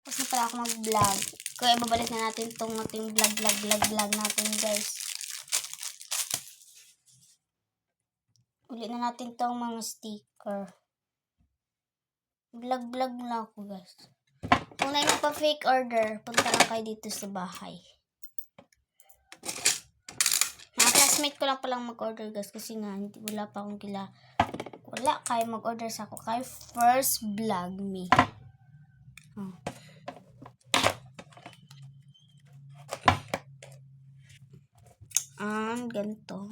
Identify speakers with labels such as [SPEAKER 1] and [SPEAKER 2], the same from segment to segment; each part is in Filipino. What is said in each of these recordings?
[SPEAKER 1] Tapos na pala ako mag-vlog. Kaya babalik na natin tong ating vlog natin, guys. Ulit na natin tong mga sticker. Vlog na ako, guys. Kung nagpa-fake order, punta lang kayo dito sa bahay. Mga classmate ko lang palang mag-order, guys. Kasi nga, wala pa akong wala kayo mag-order sa ako. Kay First Vlog Me. Oh. Ganito.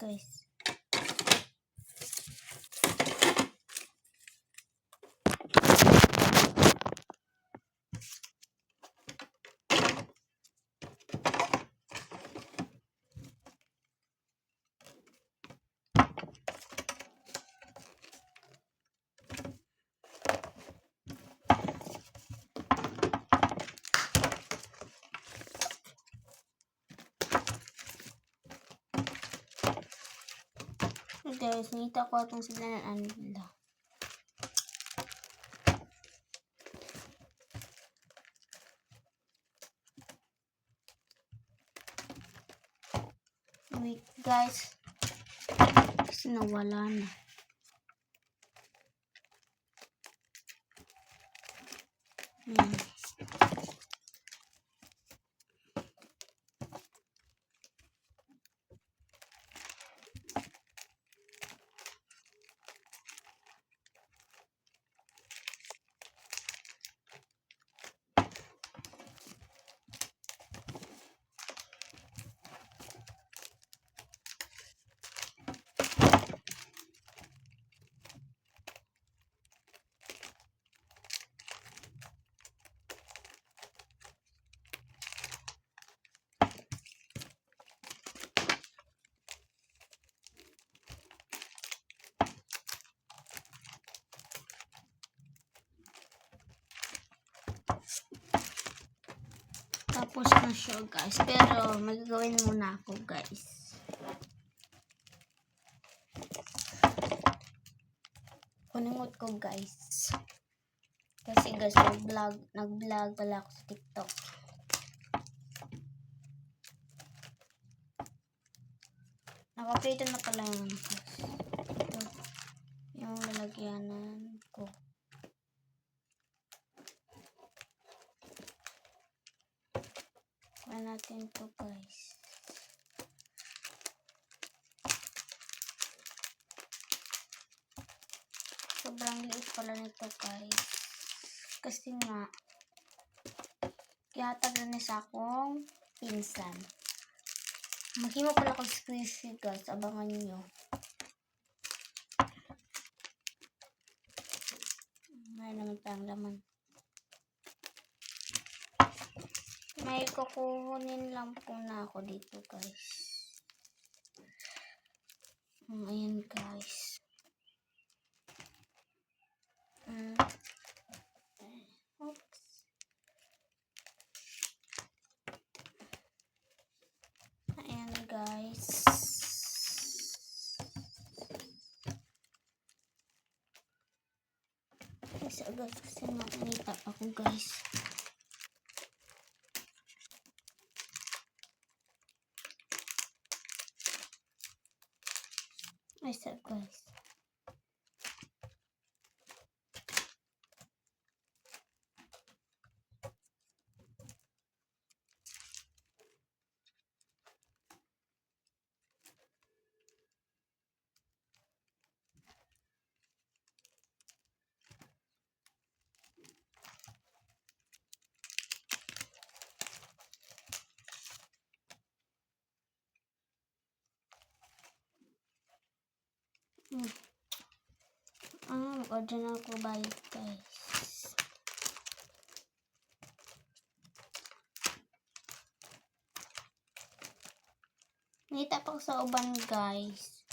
[SPEAKER 1] Guys. Guys, nakita ko itong sila ng anila. Wait, guys. Kasi nawala na. Tapos na siya, guys. Pero, magagawin muna ako, guys. Kuningot ko, guys. Kasi, guys, nag-vlog pala ako sa TikTok. Nakaprito na pala yung ito. Yung lalagyanan ko. Kaya natin ito, guys. Sobrang liit pala nito, guys. Kasi nga, ihatag na sa akong pinsan. Maghimo pala ako squishy, guys. Abangan nyo. May naman pa ang laman. May kukunin lang po na ako dito, guys. Ayan, guys. Oops. Ayan, guys. Kasi makikita ako, guys. What's up, guys? Mag-order na ako, bye, guys. Nakita pa ko sa uban, guys.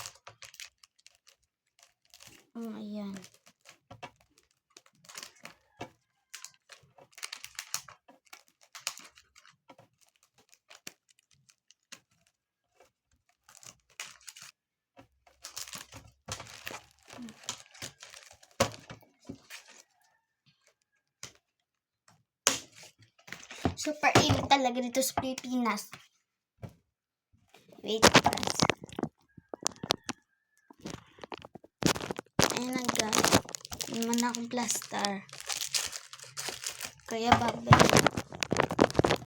[SPEAKER 1] Ayan. Super init talaga dito sa Pilipinas. Wait, guys. Ayun na, guys. Naman akong plaster. Kaya babalik.